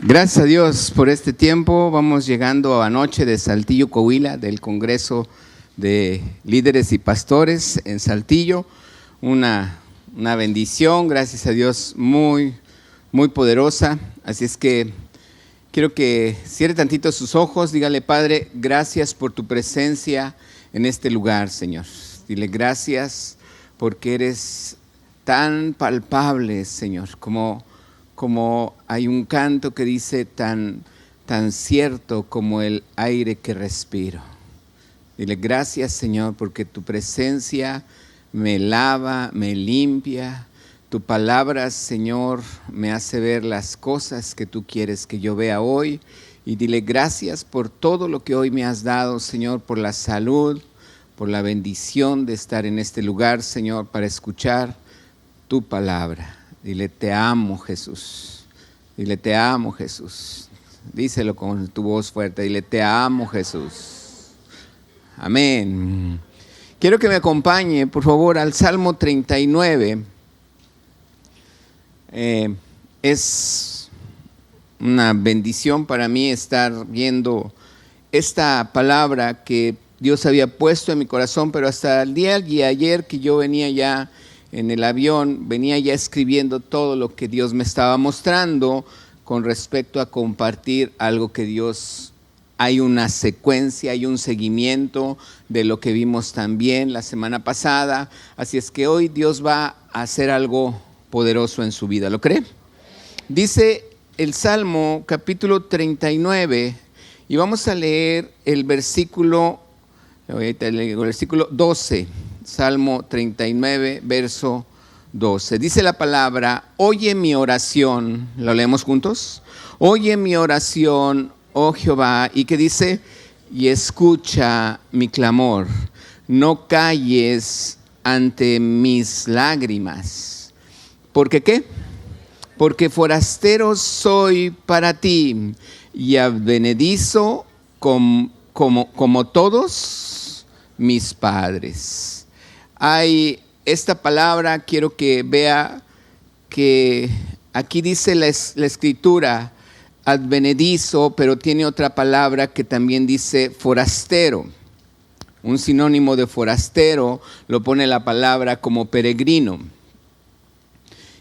Gracias a Dios por este tiempo. Vamos llegando anoche de Saltillo, Coahuila, del Congreso de Líderes y Pastores en Saltillo. Una bendición, gracias a Dios, muy poderosa. Así es que quiero que cierre tantito sus ojos. Dígale: Padre, gracias por tu presencia en este lugar, Señor. Dile gracias porque eres tan palpable, Señor, como hay un canto que dice tan cierto como el aire que respiro. Dile gracias, Señor, porque tu presencia me lava, me limpia. Tu palabra, Señor, me hace ver las cosas que tú quieres que yo vea hoy. Y dile gracias por todo lo que hoy me has dado, Señor, por la salud, por la bendición de estar en este lugar, Señor, para escuchar tu palabra. Dile: te amo, Jesús. Dile: te amo, Jesús. Díselo con tu voz fuerte. Dile: te amo, Jesús. Amén. Quiero que me acompañe, por favor, al Salmo 39. Es una bendición para mí estar viendo esta palabra que Dios había puesto en mi corazón, pero hasta el día de ayer que yo venía ya en el avión, venía ya escribiendo todo lo que Dios me estaba mostrando con respecto a compartir algo que Dios, hay una secuencia, hay un seguimiento de lo que vimos también la semana pasada. Así es que hoy Dios va a hacer algo poderoso en su vida. ¿Lo cree? Dice el Salmo capítulo 39 y vamos a leer el versículo 12. Salmo 39, verso 12. Dice la palabra: oye mi oración. ¿Lo leemos juntos? Oye mi oración, oh Jehová. ¿Y qué dice? Y escucha mi clamor. No calles ante mis lágrimas. ¿Por qué qué? Porque forastero soy para ti y advenedizo como todos mis padres. Hay esta palabra, quiero que vea que aquí dice la escritura advenedizo, pero tiene otra palabra que también dice forastero. Un sinónimo de forastero lo pone la palabra como peregrino.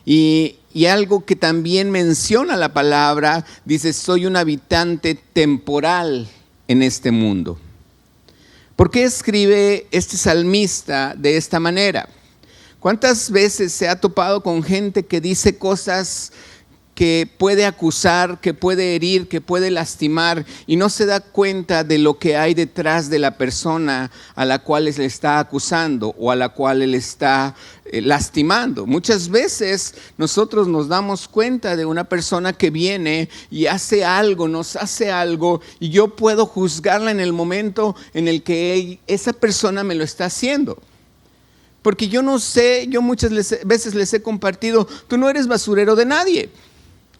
Y algo que también menciona la palabra, dice: soy un habitante temporal en este mundo. ¿Por qué escribe este salmista de esta manera? ¿Cuántas veces se ha topado con gente que dice cosas que puede acusar, que puede herir, que puede lastimar y no se da cuenta de lo que hay detrás de la persona a la cual le está acusando o a la cual él está lastimando? Muchas veces nosotros nos damos cuenta de una persona que viene y hace algo, nos hace algo, y yo puedo juzgarla en el momento en el que esa persona me lo está haciendo. Porque yo no sé, yo muchas veces les he compartido: tú no eres basurero de nadie.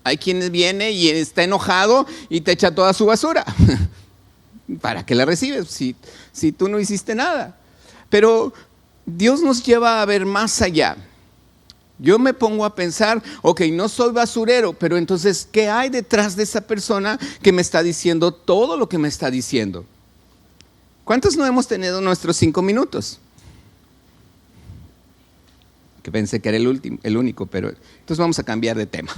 Hay quien viene y está enojado y te echa toda su basura. ¿Para qué la recibes si tú no hiciste nada? Pero Dios nos lleva a ver más allá. Yo me pongo a pensar: ok, no soy basurero, pero entonces, ¿qué hay detrás de esa persona que me está diciendo todo lo que me está diciendo? ¿Cuántos no hemos tenido nuestros 5 minutos? Que pensé que era el único, pero entonces vamos a cambiar de tema.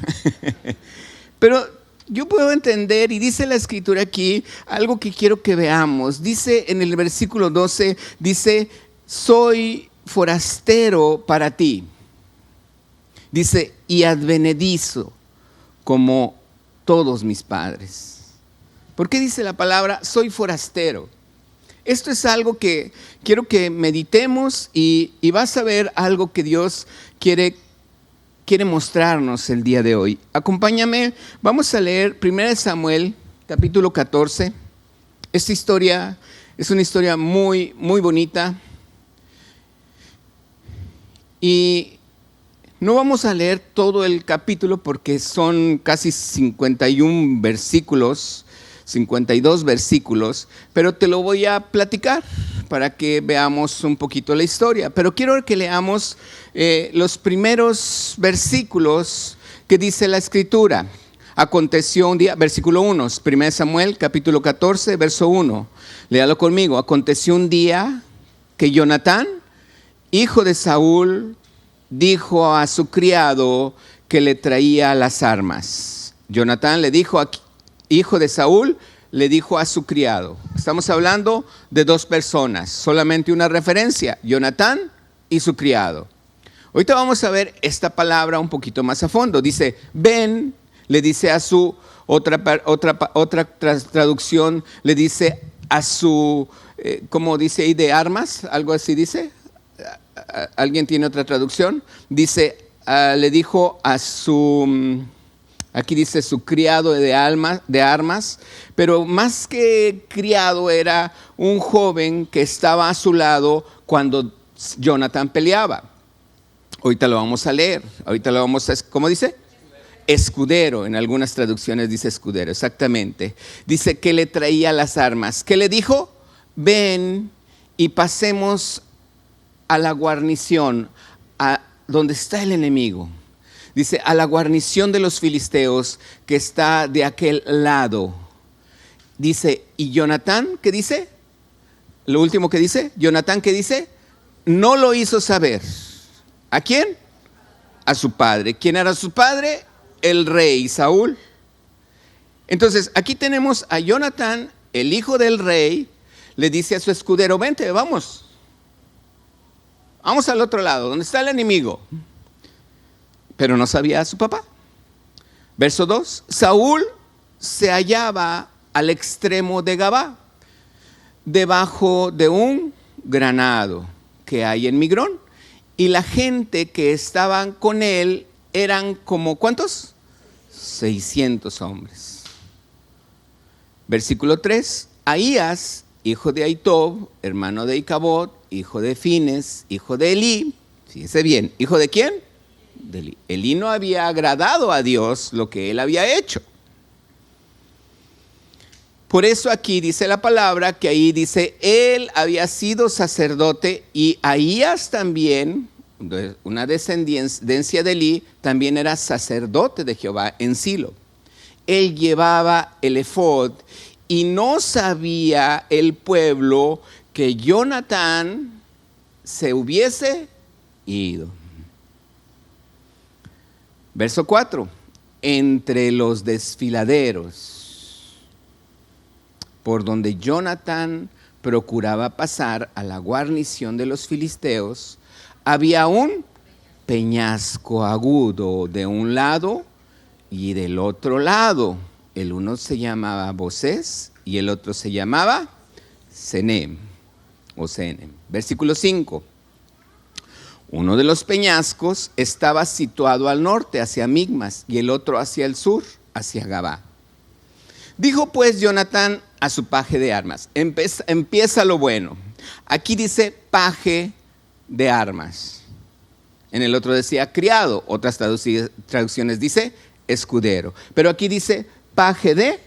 Pero yo puedo entender, y dice la escritura aquí, algo que quiero que veamos. Dice en el versículo 12, dice: soy forastero para ti. Dice: y advenedizo como todos mis padres. ¿Por qué dice la palabra soy forastero? Esto es algo que quiero que meditemos y vas a ver algo que Dios quiere mostrarnos el día de hoy. Acompáñame, vamos a leer 1 Samuel, capítulo 14. Esta historia es una historia muy bonita. Y no vamos a leer todo el capítulo porque son casi 51 versículos. 52 versículos, pero te lo voy a platicar para que veamos un poquito la historia. Pero quiero que leamos los primeros versículos que dice la escritura. aconteció un día, versículo 1, 1 Samuel capítulo 14, verso 1. Léalo conmigo. Aconteció un día que Jonatán, hijo de Saúl, dijo a su criado que le traía las armas. Jonatán le dijo, hijo de Saúl, le dijo a su criado. Estamos hablando de dos personas, solamente una referencia, Jonatán y su criado. Ahorita vamos a ver esta palabra un poquito más a fondo. Dice, ven, le dice a su, otra traducción, le dice a su, ¿cómo dice ahí? De armas, algo así dice. ¿Alguien tiene otra traducción? Dice, le dijo a su, aquí dice su criado de armas, pero más que criado era un joven que estaba a su lado cuando Jonatán peleaba. Ahorita lo vamos a leer, ahorita lo vamos a, ¿cómo dice? Escudero, en algunas traducciones dice escudero, exactamente. Dice que le traía las armas. ¿Qué le dijo? Ven y pasemos a la guarnición, a donde está el enemigo. Dice, a la guarnición de los filisteos que está de aquel lado. Dice, ¿y Jonatán qué dice? Lo último que dice, Jonatán ¿qué dice? No lo hizo saber. ¿A quién? A su padre. ¿Quién era su padre? El rey Saúl. Entonces, aquí tenemos a Jonatán, el hijo del rey, le dice a su escudero, vente, vamos. Vamos al otro lado, donde está el enemigo. Pero no sabía a su papá. Verso 2, Saúl se hallaba al extremo de Gabá, debajo de un granado que hay en Migrón. Y la gente que estaban con él eran como, ¿cuántos? 600 hombres. Versículo 3, Ahías, hijo de Ahitob, hermano de Icabod, hijo de Fines, hijo de Elí. Fíjese bien, ¿hijo de quién? De Elí. Elí no había agradado a Dios lo que él había hecho. Por eso aquí dice la palabra que ahí dice, él había sido sacerdote y Ahías también, una descendencia de Elí, también era sacerdote de Jehová en Silo. Él llevaba el efod y no sabía el pueblo que Jonatán se hubiese ido. Verso 4, entre los desfiladeros por donde Jonatán procuraba pasar a la guarnición de los filisteos, había un peñasco agudo de un lado y del otro lado. El uno se llamaba Bosés y el otro se llamaba Senem o Senem. Versículo 5. Uno de los peñascos estaba situado al norte, hacia Migmas, y el otro hacia el sur, hacia Gabá. Dijo pues Jonatán a su paje de armas. Empieza lo bueno. Aquí dice paje de armas. En el otro decía criado. Otras traducciones dice escudero. Pero aquí dice paje de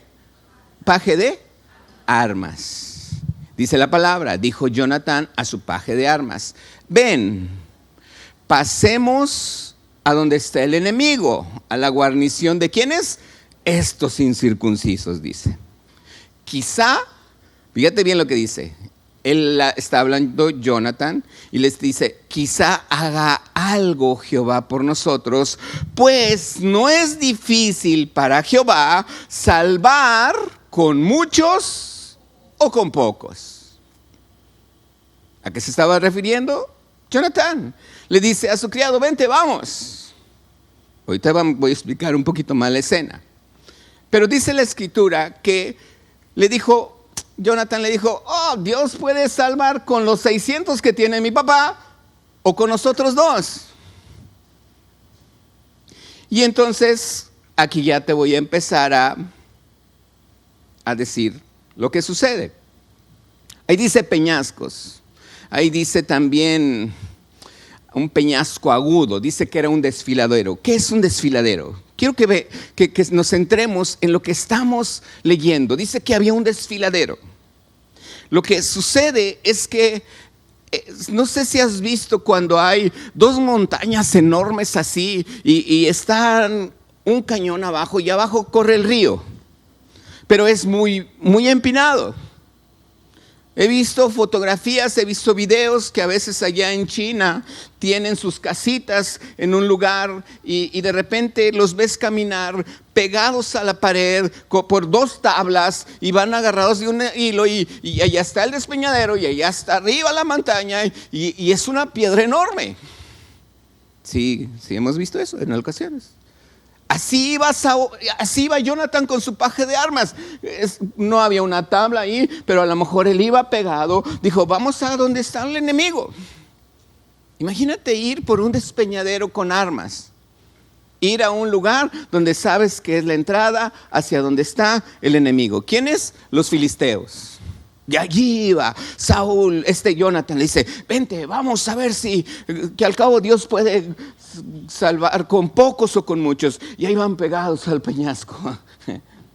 armas. Dice la palabra, dijo Jonatán a su paje de armas. Ven, pasemos a donde está el enemigo, a la guarnición de ¿quiénes? Estos incircuncisos, dice. Quizá, fíjate bien lo que dice. Él está hablando Jonatán y les dice, quizá haga algo Jehová por nosotros, pues no es difícil para Jehová salvar con muchos o con pocos. ¿A qué se estaba refiriendo? Jonatán le dice a su criado, vente, vamos. Ahorita voy a explicar un poquito más la escena. Pero dice la escritura que le dijo, Jonatán le dijo, oh, Dios puede salvar con los 600 que tiene mi papá o con nosotros dos. Y entonces aquí ya te voy a empezar a decir lo que sucede. Ahí dice peñascos, ahí dice también un peñasco agudo, dice que era un desfiladero. ¿Qué es un desfiladero? Quiero que nos centremos en lo que estamos leyendo. Dice que había un desfiladero. Lo que sucede es que, no sé si has visto cuando hay dos montañas enormes así y están un cañón abajo y abajo corre el río, pero es muy, muy empinado. He visto fotografías, he visto videos que a veces allá en China tienen sus casitas en un lugar y de repente los ves caminar pegados a la pared por dos tablas y van agarrados de un hilo y allá está el despeñadero y allá está arriba la montaña y es una piedra enorme. Sí, hemos visto eso en ocasiones. Así iba Jonathan con su paje de armas. No había una tabla ahí, pero a lo mejor él iba pegado. Dijo, vamos a donde está el enemigo. Imagínate ir por un despeñadero con armas. Ir a un lugar donde sabes que es la entrada hacia donde está el enemigo. ¿Quiénes? Los filisteos. Y allí iba Saúl, Jonathan le dice, vente, vamos a ver que al cabo Dios puede salvar con pocos o con muchos. Y ahí van pegados al peñasco.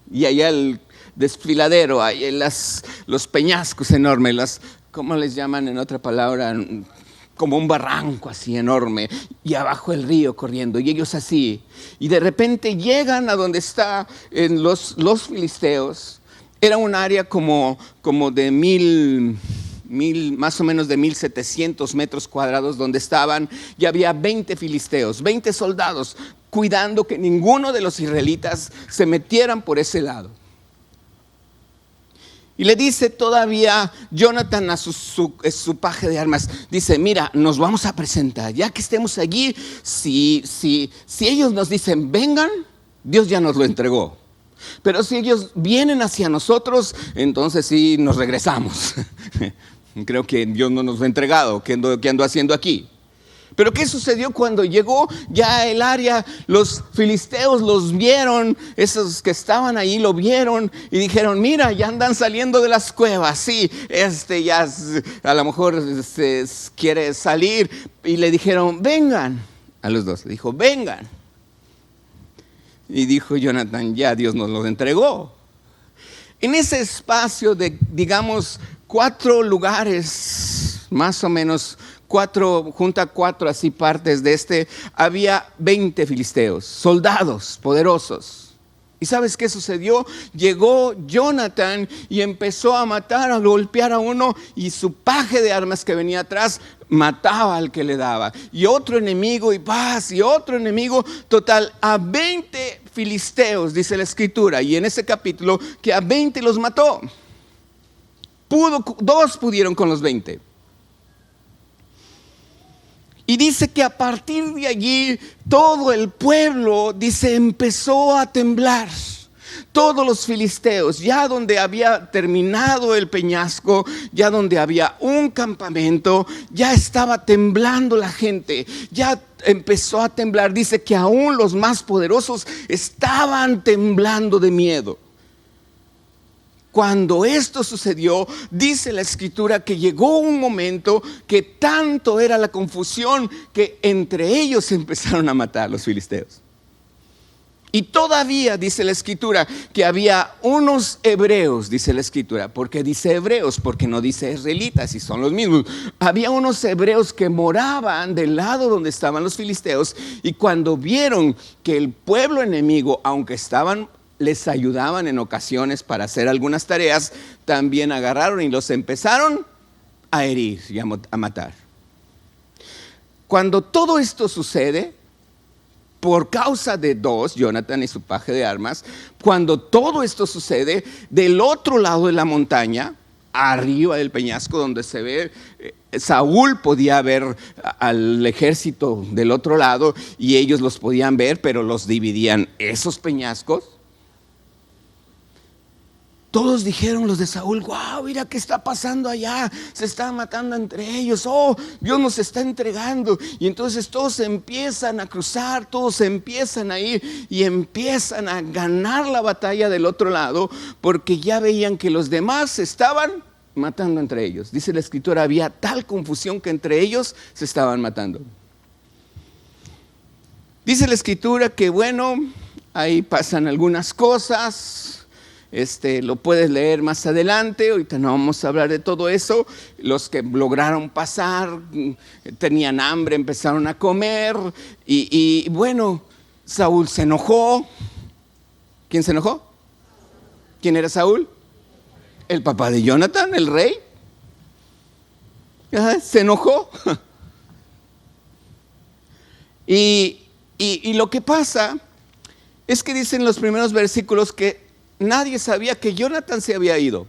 Y allá el desfiladero, ahí los peñascos enormes, ¿cómo les llaman en otra palabra? Como un barranco así enorme. Y abajo el río corriendo. Y ellos así. Y de repente llegan a donde están los filisteos. Era un área como de más o menos de 1,700 metros cuadrados donde estaban, y había 20 filisteos, 20 soldados, cuidando que ninguno de los israelitas se metieran por ese lado. Y le dice todavía Jonathan a su paje de armas, dice, mira, nos vamos a presentar, ya que estemos allí, si ellos nos dicen, vengan, Dios ya nos lo entregó. Pero si ellos vienen hacia nosotros, entonces sí nos regresamos. Creo que Dios no nos lo ha entregado. ¿Qué ando haciendo aquí? Pero ¿qué sucedió cuando llegó ya el área? Los filisteos los vieron, esos que estaban ahí lo vieron y dijeron, mira, ya andan saliendo de las cuevas. Sí, ya a lo mejor quiere salir. Y le dijeron, vengan. A los dos le dijo, vengan. Y dijo Jonathan, ya Dios nos los entregó. En ese espacio de, digamos, 4 lugares, más o menos, junta 4 así partes de había 20 filisteos, soldados poderosos. ¿Y sabes qué sucedió? Llegó Jonathan y empezó a matar, a golpear a uno, y su paje de armas que venía atrás mataba al que le daba. Y otro enemigo y paz, y otro enemigo, total, a 20 filisteos, dice la escritura, y en ese capítulo, que a 20 los mató. 2 pudieron con los 20. Y dice que a partir de allí todo el pueblo, dice, empezó a temblar. Todos los filisteos, ya donde había terminado el peñasco, ya donde había un campamento, ya estaba temblando la gente, ya empezó a temblar. Dice que aún los más poderosos estaban temblando de miedo. Cuando esto sucedió, dice la escritura que llegó un momento que tanto era la confusión que entre ellos se empezaron a matar los filisteos. Y todavía dice la escritura que había unos hebreos, dice la escritura, porque dice hebreos, porque no dice israelitas, y son los mismos. Había unos hebreos que moraban del lado donde estaban los filisteos, y cuando vieron que el pueblo enemigo, aunque les ayudaban en ocasiones para hacer algunas tareas, también agarraron y los empezaron a herir y a matar. Cuando todo esto sucede, por causa de 2, Jonathan y su paje de armas, cuando todo esto sucede, del otro lado de la montaña, arriba del peñasco donde se ve, Saúl podía ver al ejército del otro lado y ellos los podían ver, pero los dividían esos peñascos. Todos dijeron los de Saúl, wow, mira qué está pasando allá, se están matando entre ellos, oh, Dios nos está entregando. Y entonces todos empiezan a cruzar, todos empiezan a ir y empiezan a ganar la batalla del otro lado, porque ya veían que los demás se estaban matando entre ellos. Dice la escritura, había tal confusión que entre ellos se estaban matando. Dice la escritura que bueno, ahí pasan algunas cosas. Lo puedes leer más adelante, ahorita no vamos a hablar de todo eso. Los que lograron pasar tenían hambre, empezaron a comer y bueno, Saúl se enojó. ¿Quién se enojó? ¿Quién era Saúl? El papá de Jonathan, el rey. Se enojó. Y lo que pasa es que dicen los primeros versículos que nadie sabía que Jonathan se había ido.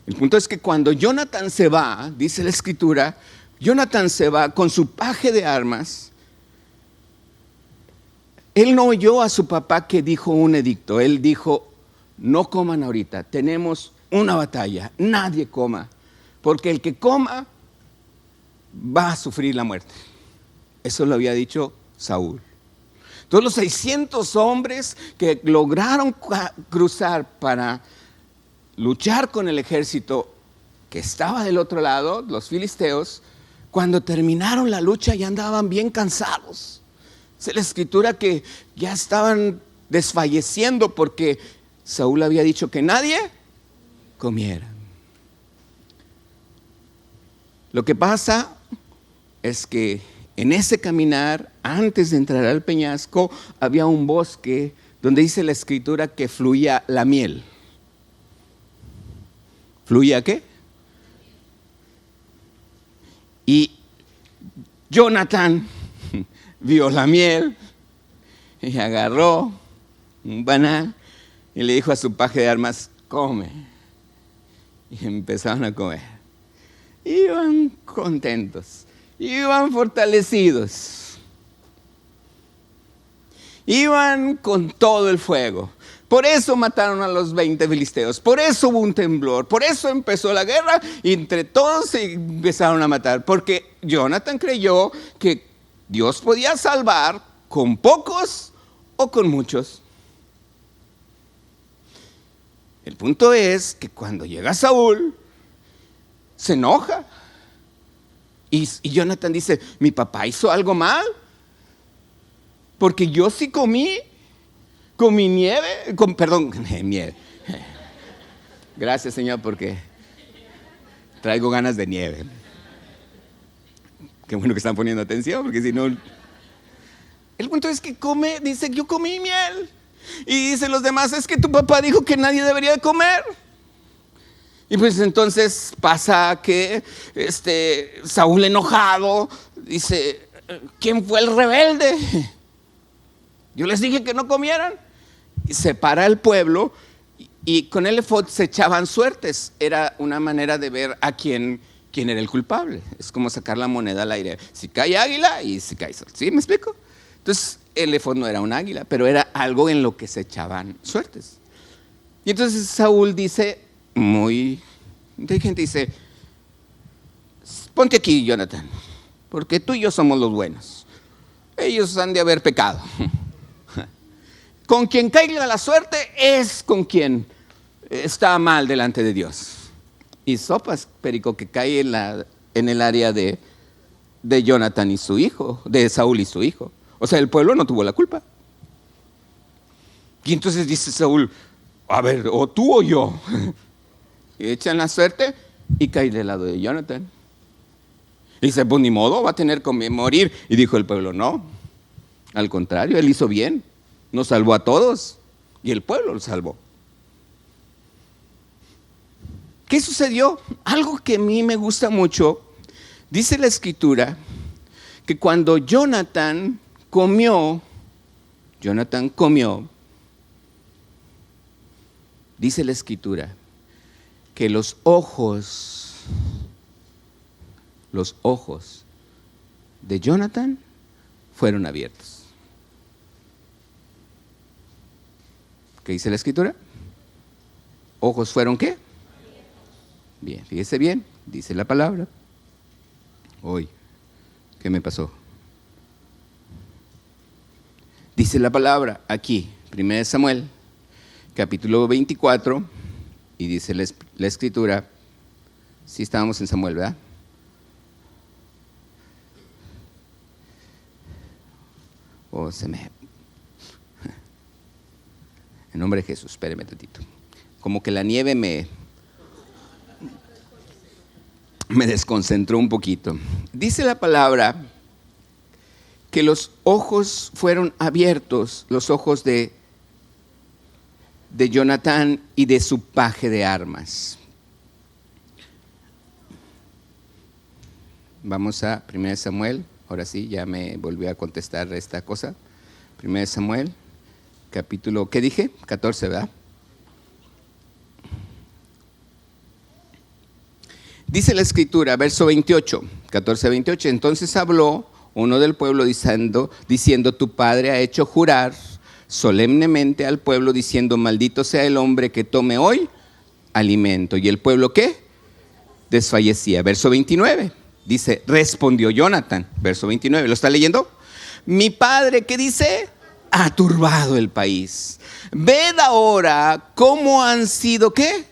El punto es que cuando Jonathan se va, dice la escritura, Jonathan se va con su paje de armas. Él no oyó a su papá que dijo un edicto. Él dijo, no coman ahorita, tenemos una batalla, nadie coma, porque el que coma va a sufrir la muerte. Eso lo había dicho Saúl. Todos los 600 hombres que lograron cruzar para luchar con el ejército que estaba del otro lado, los filisteos, cuando terminaron la lucha ya andaban bien cansados. Dice la escritura que ya estaban desfalleciendo porque Saúl había dicho que nadie comiera. Lo que pasa es que en ese caminar, antes de entrar al peñasco, había un bosque donde dice la escritura que fluía la miel. ¿Fluía qué? Y Jonathan vio la miel y agarró un banal y le dijo a su paje de armas, come. Y empezaron a comer. Iban contentos, iban fortalecidos, iban con todo el fuego. Por eso mataron a los 20 filisteos, por eso hubo un temblor, por eso empezó la guerra y entre todos se empezaron a matar, porque Jonathan creyó que Dios podía salvar con pocos o con muchos. El punto es que cuando llega Saúl, se enoja. Y Jonathan dice, mi papá hizo algo mal, porque yo sí comí nieve, nieve. Gracias, Señor, porque traigo ganas de nieve. Qué bueno que están poniendo atención, porque si no... El punto es que dice, yo comí miel. Y dicen los demás, es que tu papá dijo que nadie debería de comer. Y pues entonces pasa que Saúl enojado dice, ¿quién fue el rebelde? Yo les dije que no comieran. Y separa el pueblo y con el efod se echaban suertes. Era una manera de ver a quién era el culpable. Es como sacar la moneda al aire. Si cae águila y si cae sol. ¿Sí me explico? Entonces el efod no era un águila, pero era algo en lo que se echaban suertes. Y entonces Saúl dice, muy inteligente, dice, ponte aquí, Jonathan, porque tú y yo somos los buenos. Ellos han de haber pecado. Con quien caiga la suerte es con quien está mal delante de Dios. Y sopas, perico, que cae en el área de Jonathan y su hijo, de Saúl y su hijo. O sea, el pueblo no tuvo la culpa. Y entonces dice Saúl, a ver, o tú o yo. Y echan la suerte y cae del lado de Jonathan. Y dice, pues ni modo, va a tener que morir. Y dijo el pueblo, no, al contrario, él hizo bien. Nos salvó a todos y el pueblo lo salvó. ¿Qué sucedió? Algo que a mí me gusta mucho. Dice la escritura que cuando Jonathan comió, dice la escritura que los ojos de Jonathan fueron abiertos. ¿Qué dice la escritura? ¿Ojos fueron qué? Bien, fíjese bien, dice la palabra. Hoy, ¿qué me pasó? Dice la palabra aquí, 1 Samuel, capítulo 24, y dice la escritura, sí estábamos en Samuel, ¿verdad? En nombre de Jesús, espéreme tantito. Como que la nieve me desconcentró un poquito. Dice la palabra que los ojos fueron abiertos, los ojos de Jonatán y de su paje de armas. Vamos a 1 Samuel, ahora sí, ya me volvió a contestar esta cosa. 1 Samuel, capítulo, ¿qué dije? 14, ¿verdad? Dice la escritura, verso 28, 14-28, entonces habló uno del pueblo diciendo, tu padre ha hecho jurar solemnemente al pueblo diciendo, maldito sea el hombre que tome hoy alimento. ¿Y el pueblo qué? Desfallecía. Verso 29, dice, respondió Jonatán, verso 29, ¿lo está leyendo? Mi padre, ¿qué dice? Ha turbado el país. Ved ahora cómo han sido, ¿qué?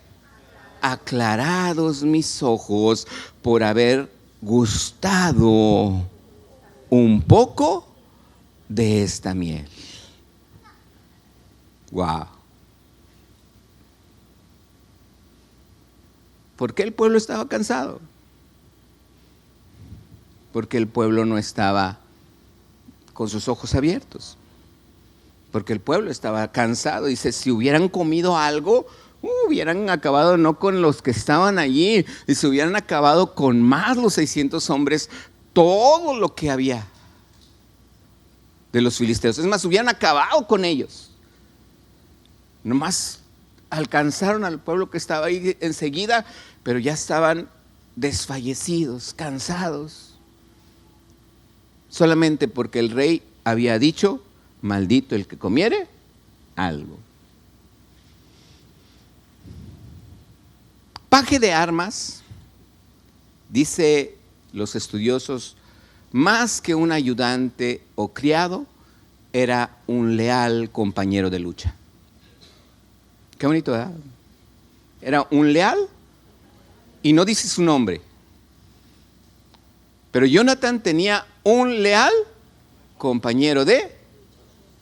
Aclarados mis ojos por haber gustado un poco de esta miel. Wow. ¿Por qué el pueblo estaba cansado? Porque el pueblo no estaba con sus ojos abiertos. Porque el pueblo estaba cansado. Dice, si hubieran comido algo, hubieran acabado no con los que estaban allí, y se hubieran acabado con más los 600 hombres, todo lo que había de los filisteos. Es más, hubieran acabado con ellos. Nomás alcanzaron al pueblo que estaba ahí enseguida, pero ya estaban desfallecidos, cansados. Solamente porque el rey había dicho, maldito el que comiere algo. Paje de armas, dice los estudiosos, más que un ayudante o criado, era un leal compañero de lucha. Qué bonito, ¿verdad? Era un leal, y no dice su nombre, pero Jonatán tenía un leal compañero de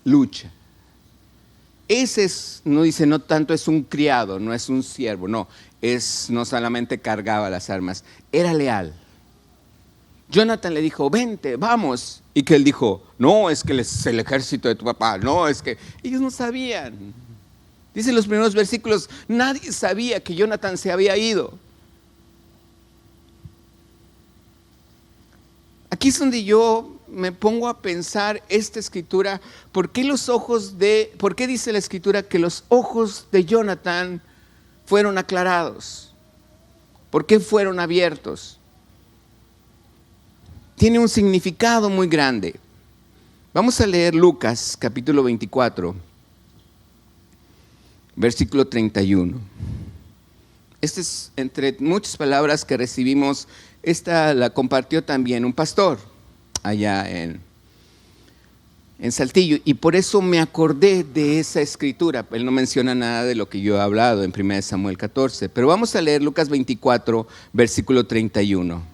lucha. Ese es, no dice, no tanto es un criado, no es un siervo, no solamente cargaba las armas, era leal. Jonatán le dijo, vente, vamos. Y que él dijo, no, es que es el ejército de tu papá, no, es que ellos no sabían. Dice en los primeros versículos, nadie sabía que Jonatán se había ido. Aquí es donde yo me pongo a pensar esta escritura, ¿por qué dice la escritura que los ojos de Jonatán fueron aclarados? ¿Por qué fueron abiertos? Tiene un significado muy grande. Vamos a leer Lucas capítulo 24, versículo 31. Esta es entre muchas palabras que recibimos. Esta la compartió también un pastor allá en Saltillo, y por eso me acordé de esa escritura. Él no menciona nada de lo que yo he hablado en 1 Samuel 14, pero vamos a leer Lucas 24, versículo 31.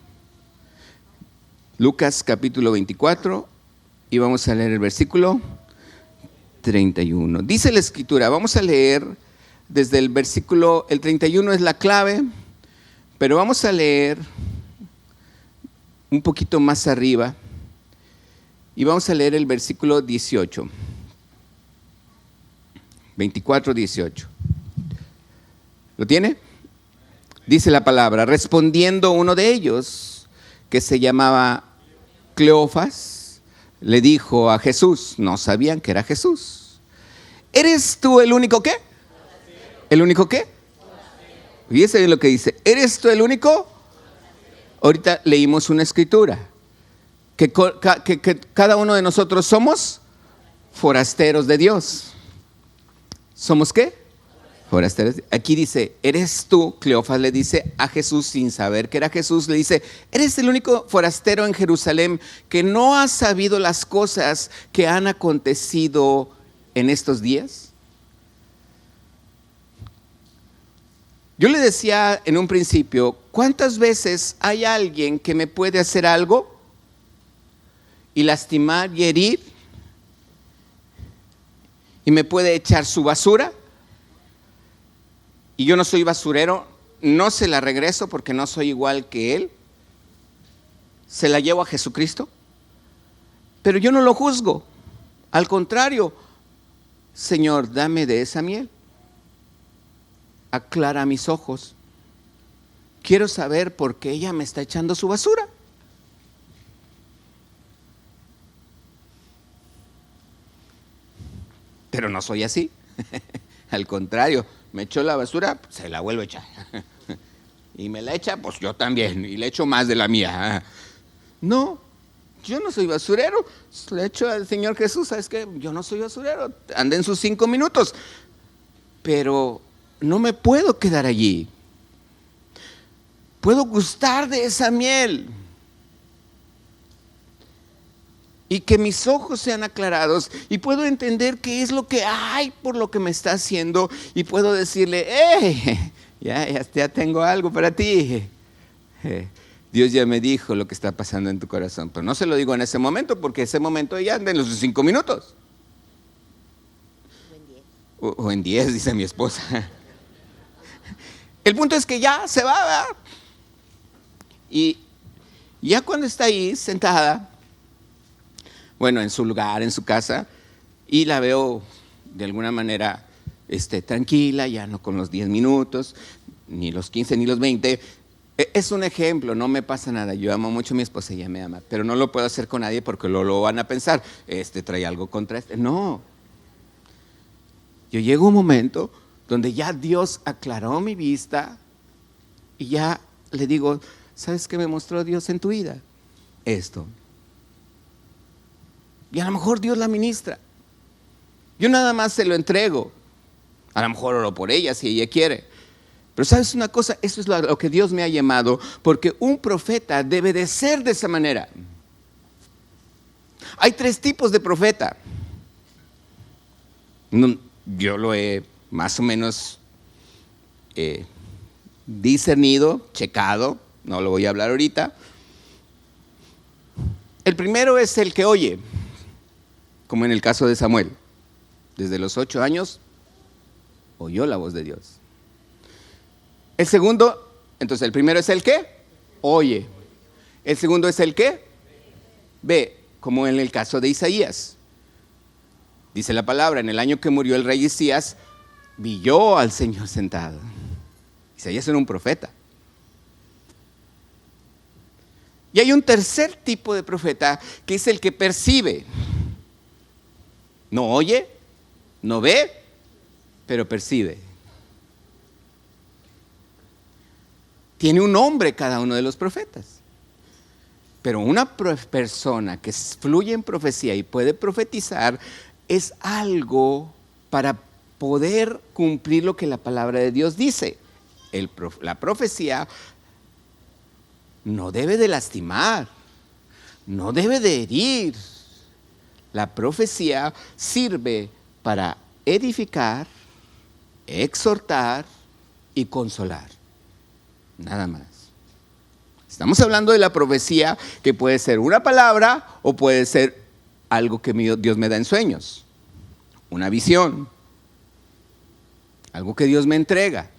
Lucas capítulo 24, y vamos a leer el versículo 31. Dice la escritura, vamos a leer desde el versículo, el 31 es la clave, pero vamos a leer un poquito más arriba, y vamos a leer el versículo 18. 24, 18. ¿Lo tiene? Dice la palabra, respondiendo uno de ellos, que se llamaba Cleofas, le dijo a Jesús, no sabían que era Jesús, ¿eres tú el único qué? ¿El único qué? Fíjese bien lo que dice, ¿eres tú el único? Ahorita leímos una escritura, que cada uno de nosotros somos forasteros de Dios. ¿Somos qué? Forasteros. Aquí dice, ¿eres tú? Cleofas le dice a Jesús, sin saber que era Jesús, le dice, ¿eres el único forastero en Jerusalén que no ha sabido las cosas que han acontecido en estos días? Yo le decía en un principio, ¿cuántas veces hay alguien que me puede hacer algo y lastimar y herir y me puede echar su basura? Y yo no soy basurero, no se la regreso porque no soy igual que él. Se la llevo a Jesucristo. Pero yo no lo juzgo. Al contrario, Señor, dame de esa miel. Aclara mis ojos. Quiero saber por qué ella me está echando su basura. Pero no soy así. Al contrario, me echó la basura, se la vuelvo a echar. Y me la echa, pues yo también. Y le echo más de la mía. No, yo no soy basurero. Le echo al Señor Jesús, ¿sabes qué? Yo no soy basurero. Anden sus 5 minutos. Pero no me puedo quedar allí. Puedo gustar de esa miel. Y que mis ojos sean aclarados y puedo entender qué es lo que hay por lo que me está haciendo y puedo decirle, ya tengo algo para ti. Dios ya me dijo lo que está pasando en tu corazón, pero no se lo digo en ese momento porque ese momento ya anda en los 5 minutos. O en 10, dice mi esposa. El punto es que ya se va, ¿verdad? Y ya cuando está ahí sentada, bueno, en su lugar, en su casa, y la veo de alguna manera tranquila, ya no con los 10 minutos, ni los 15, ni los 20. Es un ejemplo, no me pasa nada. Yo amo mucho a mi esposa, ella me ama, pero no lo puedo hacer con nadie porque lo van a pensar, trae algo contra No. Yo llego a un momento donde ya Dios aclaró mi vista y ya le digo, ¿sabes qué me mostró Dios en tu vida? Esto. Y a lo mejor Dios la ministra. Yo nada más se lo entrego. A lo mejor oro por ella si ella quiere. Pero ¿sabes una cosa? Eso es lo que Dios me ha llamado, porque un profeta debe de ser de esa manera. Hay 3 tipos de profeta. Yo lo he más o menos discernido, checado. No lo voy a hablar ahorita. El primero es el que oye. Como en el caso de Samuel, desde los 8 años oyó la voz de Dios. El segundo, entonces el primero es el que oye. El segundo es el que ve, como en el caso de Isaías. Dice la palabra, en el año que murió el rey Isaías, vi yo al Señor sentado. Isaías era un profeta. Y hay un tercer tipo de profeta que es el que percibe. No oye, no ve, pero percibe. Tiene un nombre cada uno de los profetas. Pero una persona que fluye en profecía y puede profetizar es algo para poder cumplir lo que la palabra de Dios dice. La profecía no debe de lastimar, no debe de herir. La profecía sirve para edificar, exhortar y consolar. Nada más. Estamos hablando de la profecía que puede ser una palabra o puede ser algo que Dios me da en sueños. Una visión. Algo que Dios me entrega.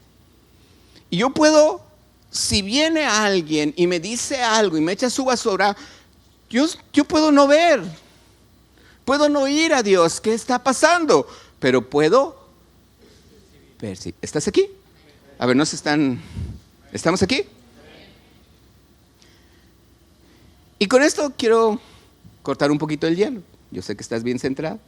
Y yo puedo, si viene alguien y me dice algo y me echa su basura, yo puedo no ver. Puedo no oír a Dios, ¿qué está pasando? Pero puedo percibir. ¿Estás aquí? A ver, ¿estamos aquí? Y con esto quiero cortar un poquito el hielo. Yo sé que estás bien centrado.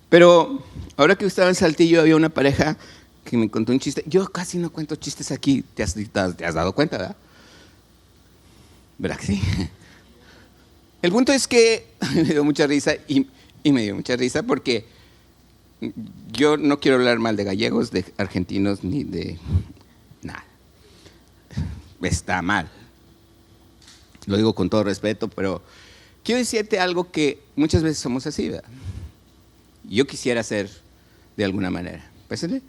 Pero ahora que estaba en Saltillo había una pareja que me contó un chiste. Yo casi no cuento chistes aquí, te has dado cuenta, ¿verdad? ¿Verdad que sí? El punto es que me dio mucha risa y me dio mucha risa porque yo no quiero hablar mal de gallegos, de argentinos, ni de nada. Está mal. Lo digo con todo respeto, pero quiero decirte algo que muchas veces somos así, ¿verdad? Yo quisiera ser de alguna manera. Pésale.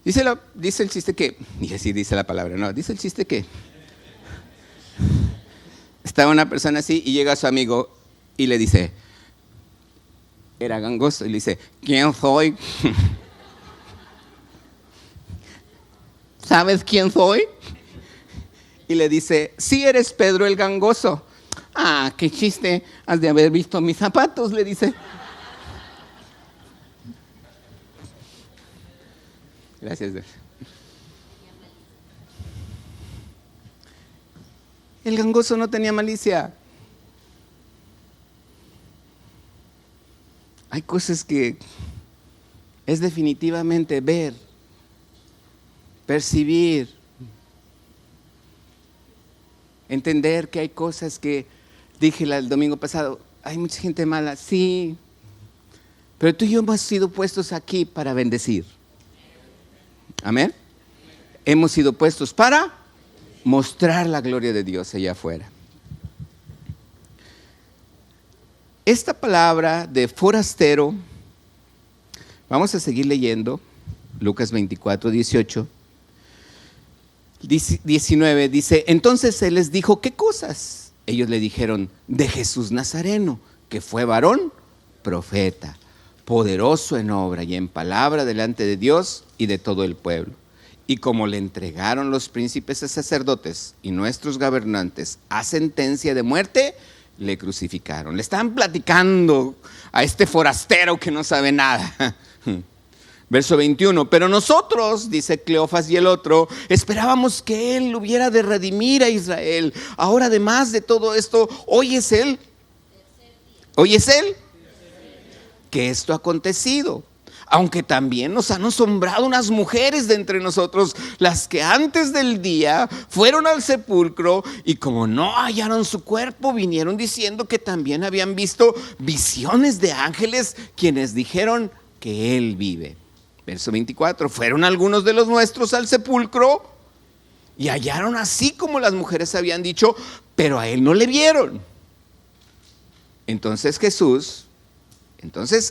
Dice el chiste que, dice la palabra, no, dice el chiste que estaba una persona así y llega a su amigo y le dice, era gangoso, y le dice, ¿quién soy? ¿Sabes quién soy? Y le dice, sí, eres Pedro el gangoso. Ah, qué chiste, has de haber visto mis zapatos, le dice. Gracias. El gangoso no tenía malicia. Hay cosas que es definitivamente ver, percibir, entender que hay cosas que, dije el domingo pasado, hay mucha gente mala, sí, pero tú y yo hemos sido puestos aquí para bendecir. Amén. Hemos sido puestos para mostrar la gloria de Dios allá afuera. Esta palabra de forastero, vamos a seguir leyendo, Lucas 24, 18, 19, dice, entonces él les dijo, ¿qué cosas? Ellos le dijeron, de Jesús Nazareno, que fue varón, profeta, poderoso en obra y en palabra delante de Dios y de todo el pueblo. Y como le entregaron los príncipes y sacerdotes y nuestros gobernantes a sentencia de muerte, le crucificaron. Le estaban platicando a este forastero que no sabe nada. Verso 21, pero nosotros, dice Cleofas y el otro, esperábamos que él hubiera de redimir a Israel. Ahora, además de todo esto, hoy es él que esto ha acontecido. Aunque también nos han asombrado unas mujeres de entre nosotros, las que antes del día fueron al sepulcro y como no hallaron su cuerpo, vinieron diciendo que también habían visto visiones de ángeles, quienes dijeron que él vive. Verso 24, fueron algunos de los nuestros al sepulcro y hallaron así como las mujeres habían dicho, pero a él no le vieron. Entonces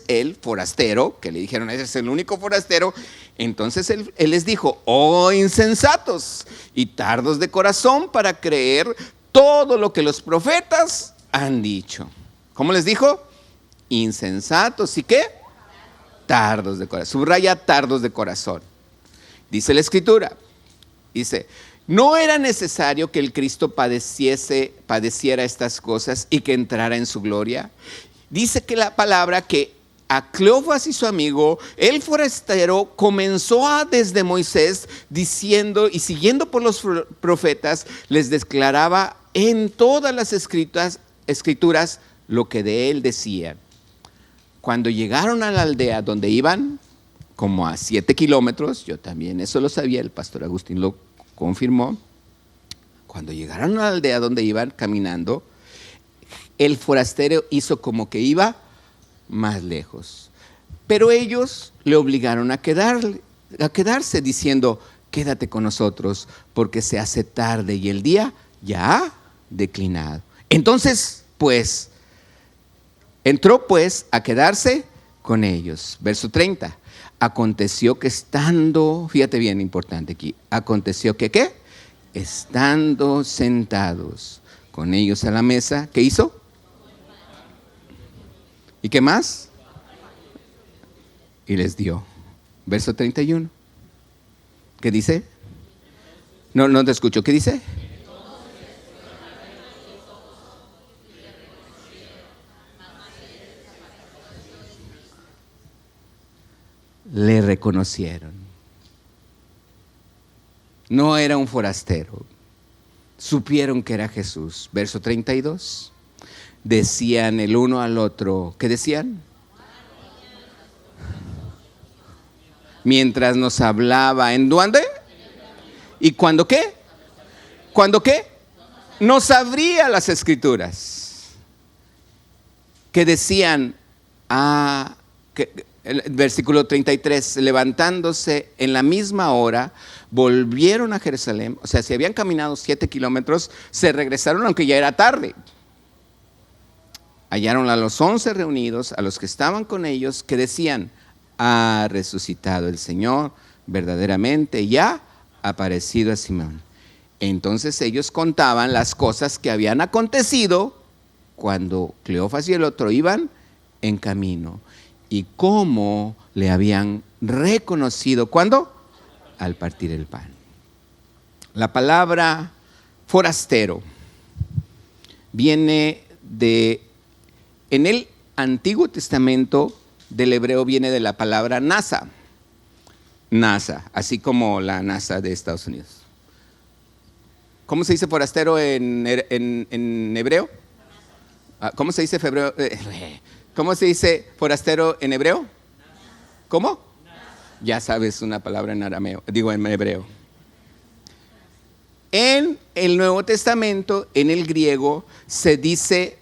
el forastero, que le dijeron, ese es el único forastero, entonces él les dijo, oh insensatos y tardos de corazón para creer todo lo que los profetas han dicho. ¿Cómo les dijo? Insensatos, ¿y qué? Tardos de corazón. Subraya tardos de corazón. Dice la Escritura, dice, no era necesario que el Cristo padeciera estas cosas y que entrara en su gloria. Dice que la palabra que a Cleofas y su amigo, el forastero, comenzó desde Moisés diciendo y siguiendo por los profetas, les declaraba en todas las escrituras lo que de él decían. Cuando llegaron a la aldea donde iban, como a 7 kilómetros, yo también eso lo sabía, el pastor Agustín lo confirmó. Cuando llegaron a la aldea donde iban caminando, el forastero hizo como que iba más lejos. Pero ellos le obligaron a quedarse diciendo, quédate con nosotros porque se hace tarde y el día ya ha declinado. Entonces, entró a quedarse con ellos. Verso 30. Aconteció que estando, fíjate bien, importante aquí, aconteció que ¿qué? Estando sentados con ellos a la mesa, ¿qué hizo? ¿Y qué más? Y les dio. Verso 31. ¿Qué dice? No te escucho. ¿Qué dice? Le reconocieron. No era un forastero. Supieron que era Jesús. Verso 32. Decían el uno al otro. ¿Qué decían? Mientras nos hablaba. ¿En dónde? ¿Y cuándo qué? ¿Cuándo qué? Nos abría las escrituras. Que decían, el versículo 33, levantándose en la misma hora, volvieron a Jerusalén. O sea, si habían caminado 7 kilómetros, se regresaron aunque ya era tarde. Hallaron a los 11 reunidos, a los que estaban con ellos, que decían, ha resucitado el Señor, verdaderamente ya ha aparecido a Simón. Entonces ellos contaban las cosas que habían acontecido cuando Cleofas y el otro iban en camino. Y cómo le habían reconocido, ¿cuándo? Al partir el pan. La palabra forastero viene en el Antiguo Testamento del hebreo viene de la palabra NASA. NASA, así como la NASA de Estados Unidos. ¿Cómo se dice forastero en hebreo? ¿Cómo se dice ¿Cómo se dice forastero en hebreo? ¿Cómo? Ya sabes una palabra en arameo, en hebreo. En el Nuevo Testamento, en el griego, se dice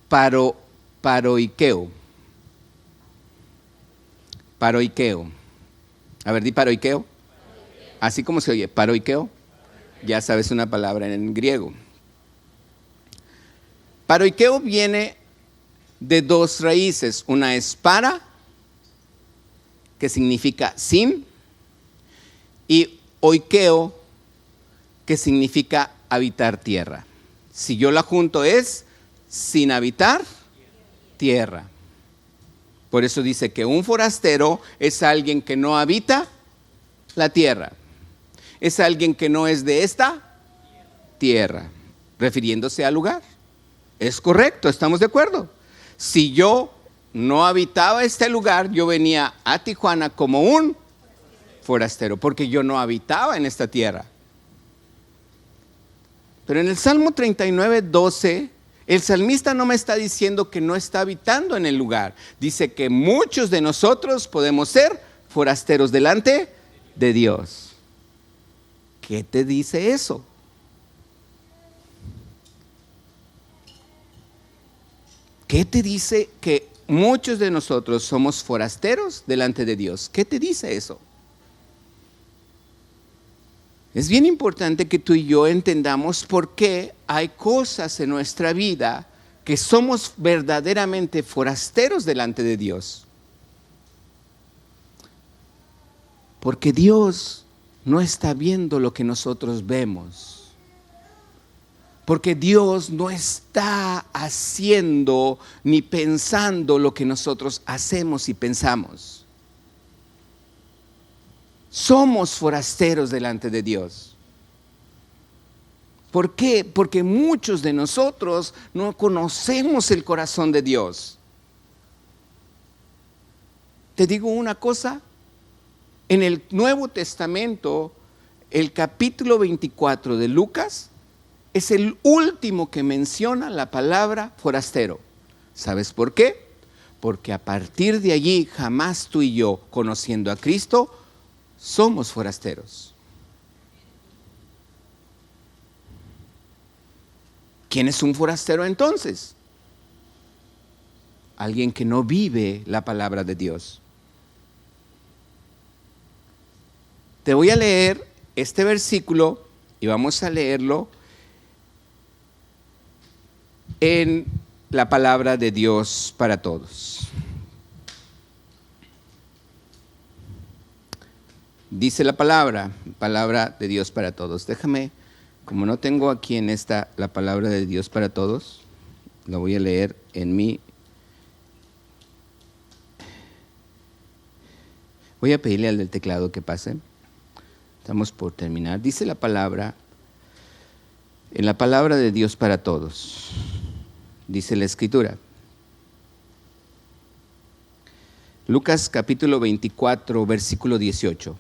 paroikeo. Paroikeo. A ver, di paroikeo. Así como se oye, paroikeo. Ya sabes una palabra en griego. Paroikeo viene de dos raíces. Una es para, que significa sin, y oikeo, que significa habitar tierra. Si yo la junto es sin habitar tierra. Por eso dice que un forastero es alguien que no habita la tierra. Es alguien que no es de esta tierra, refiriéndose al lugar. Es correcto, estamos de acuerdo. Si yo no habitaba este lugar, yo venía a Tijuana como un forastero, porque yo no habitaba en esta tierra. Pero en el Salmo 39:12, el salmista no me está diciendo que no está habitando en el lugar. Dice que muchos de nosotros podemos ser forasteros delante de Dios. ¿Qué te dice eso? ¿Qué te dice que muchos de nosotros somos forasteros delante de Dios? ¿Qué te dice eso? Es bien importante que tú y yo entendamos por qué hay cosas en nuestra vida que somos verdaderamente forasteros delante de Dios. Porque Dios no está viendo lo que nosotros vemos. Porque Dios no está haciendo ni pensando lo que nosotros hacemos y pensamos. Somos forasteros delante de Dios. ¿Por qué? Porque muchos de nosotros no conocemos el corazón de Dios. Te digo una cosa, en el Nuevo Testamento, el capítulo 24 de Lucas, es el último que menciona la palabra forastero. ¿Sabes por qué? Porque a partir de allí jamás tú y yo, conociendo a Cristo, somos forasteros. ¿Quién es un forastero entonces? Alguien que no vive la palabra de Dios. Te voy a leer este versículo y vamos a leerlo en la palabra de Dios para todos. Dice la palabra de Dios para todos. Déjame, como no tengo aquí en esta la palabra de Dios para todos, lo voy a leer en mi. Voy a pedirle al del teclado que pase. Estamos por terminar. Dice la palabra, en la palabra de Dios para todos. Dice la Escritura. Lucas capítulo 24, versículo 18.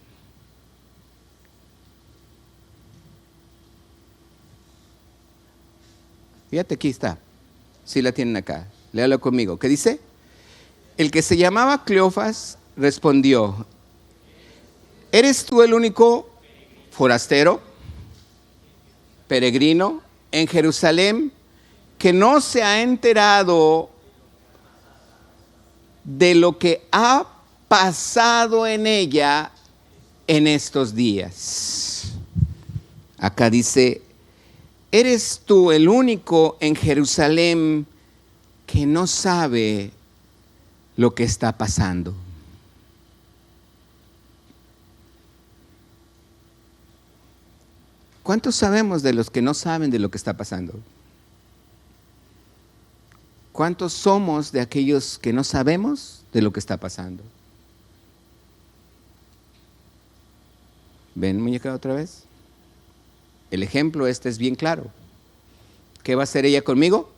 Fíjate, aquí está. Sí la tienen acá. Léalo conmigo. ¿Qué dice? El que se llamaba Cleofas respondió: ¿eres tú el único forastero, peregrino en Jerusalén, que no se ha enterado de lo que ha pasado en ella en estos días? Acá dice: ¿eres tú el único en Jerusalén que no sabe lo que está pasando? ¿Cuántos sabemos de los que no saben de lo que está pasando? ¿Cuántos somos de aquellos que no sabemos de lo que está pasando? ¿Ven, muñeca, otra vez? El ejemplo este es bien claro. ¿Qué va a hacer ella conmigo?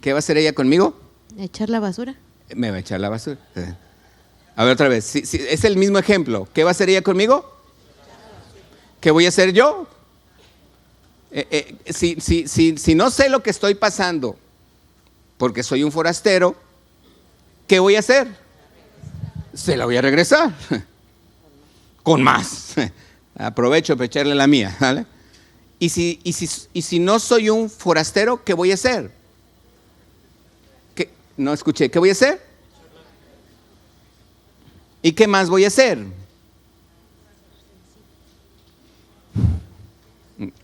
¿Qué va a hacer ella conmigo? ¿Echar la basura? Me va a echar la basura. A ver otra vez, sí, es el mismo ejemplo. ¿Qué va a hacer ella conmigo? ¿Qué voy a hacer yo? Si no sé lo que estoy pasando, porque soy un forastero, ¿qué voy a hacer? Se la voy a regresar. Con más. Aprovecho para echarle la mía, ¿vale? Y si no soy un forastero, ¿qué voy a hacer? No escuché, ¿qué voy a hacer? ¿Y qué más voy a hacer?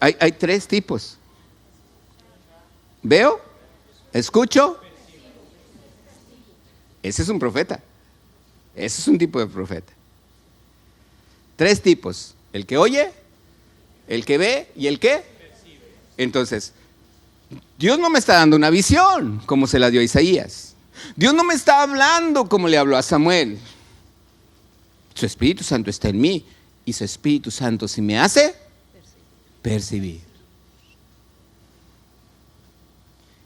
Hay 3 tipos. ¿Veo? ¿Escucho? Ese es un profeta. Ese es un tipo de profeta. 3 tipos. El que oye, el que ve y el que entonces, Dios no me está dando una visión como se la dio a Isaías. Dios no me está hablando como le habló a Samuel. Su Espíritu Santo está en mí y su Espíritu Santo sí me hace percibir.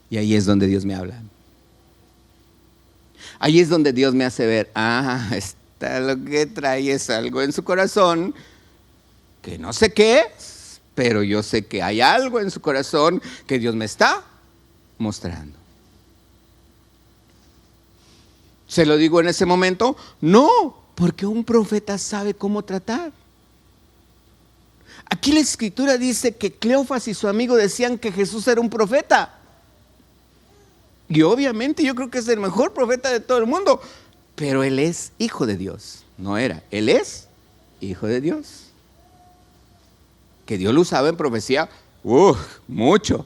Y ahí es donde Dios me habla. Ahí es donde Dios me hace ver, está lo que trae es algo en su corazón que no sé qué es, pero yo sé que hay algo en su corazón que Dios me está mostrando. ¿Se lo digo en ese momento? No, porque un profeta sabe cómo tratar. Aquí la Escritura dice que Cleofas y su amigo decían que Jesús era un profeta. Y obviamente yo creo que es el mejor profeta de todo el mundo. Pero él es hijo de Dios. No era, él es hijo de Dios. Que Dios lo usaba en profecía, mucho.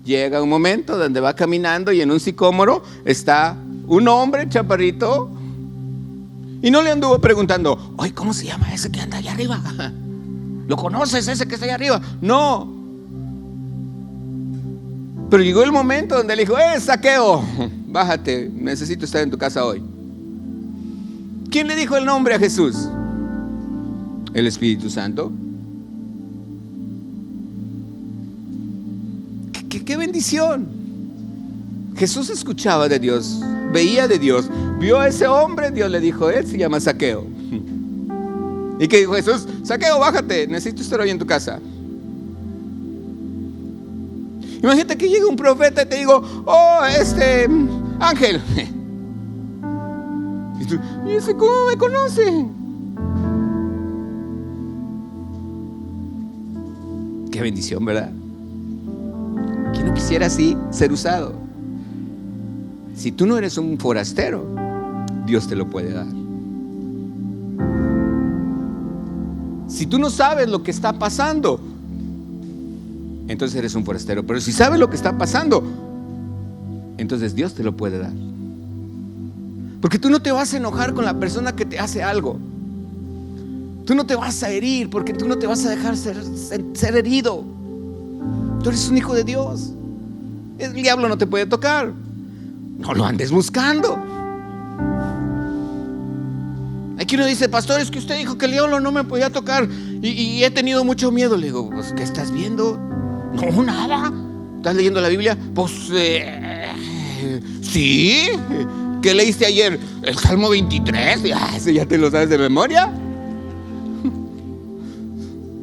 Llega un momento donde va caminando y en un sicómoro está un hombre chaparrito. Y no le anduvo preguntando, oye, ¿cómo se llama ese que anda allá arriba? ¿Lo conoces ese que está allá arriba? No. Pero llegó el momento donde le dijo, Zaqueo, bájate, necesito estar en tu casa hoy. ¿Quién le dijo el nombre a Jesús? El Espíritu Santo. ¡Qué bendición! Jesús escuchaba de Dios, veía de Dios, vio a ese hombre, Dios le dijo, él se llama Zaqueo. ¿Y qué dijo Jesús? Zaqueo, bájate, necesito estar hoy en tu casa. Imagínate que llega un profeta y te digo, Ángel. Y tú, ¿y ese cómo me conoce? Qué bendición, ¿verdad? ¿Quién no quisiera así ser usado? Si tú no eres un forastero, Dios te lo puede dar. Si tú no sabes lo que está pasando, entonces eres un forastero. Pero si sabes lo que está pasando, entonces Dios te lo puede dar. Porque tú no te vas a enojar con la persona que te hace algo. Tú no te vas a herir, porque tú no te vas a dejar ser herido. Tú eres un hijo de Dios. El diablo no te puede tocar. No lo andes buscando. Aquí uno dice, pastor, es que usted dijo que el diablo no me podía tocar y he tenido mucho miedo. Le digo, pues, ¿qué estás viendo? No, nada. ¿Estás leyendo la Biblia? Pues, sí. ¿Qué leíste ayer? El Salmo 23. ¿Ese ya te lo sabes de memoria?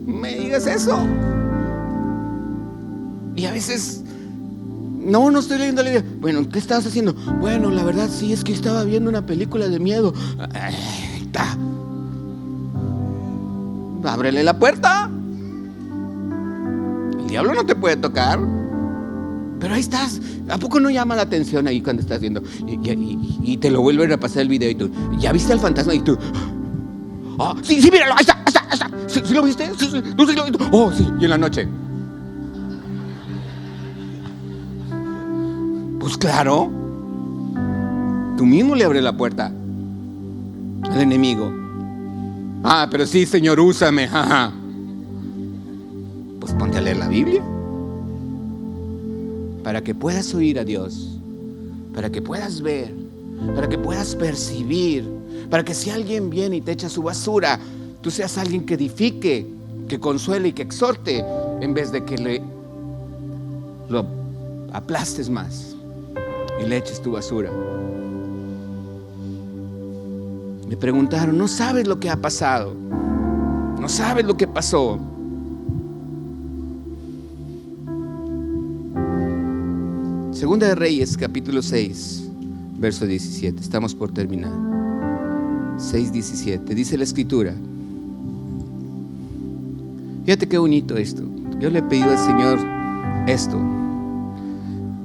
Me digas eso. Y a veces, no estoy leyendo la Biblia. Bueno, ¿qué estabas haciendo? Bueno, la verdad sí, es que estaba viendo una película de miedo. Ábrele la puerta. El diablo no te puede tocar. Pero ahí estás. ¿A poco no llama la atención ahí cuando estás viendo? Y te lo vuelven a pasar el video y tú, ¿ya viste al fantasma? Y tú, sí, míralo, ahí está. ¿Sí lo viste? Sí, ¿tú sí lo viste? Sí, y en la noche. Pues claro, tú mismo le abres la puerta al enemigo. Pero sí, Señor, úsame. Pues ponte a leer la Biblia para que puedas oír a Dios, para que puedas ver, para que puedas percibir, para que si alguien viene y te echa su basura, tú seas alguien que edifique, que consuele y que exhorte, en vez de que lo aplastes más y le eches tu basura. Me preguntaron, ¿no sabes lo que ha pasado? ¿No sabes lo que pasó? Segunda de Reyes, capítulo 6, verso 17. Estamos por terminar. 6:17. Dice la escritura. Fíjate qué bonito esto. Yo le he pedido al Señor esto.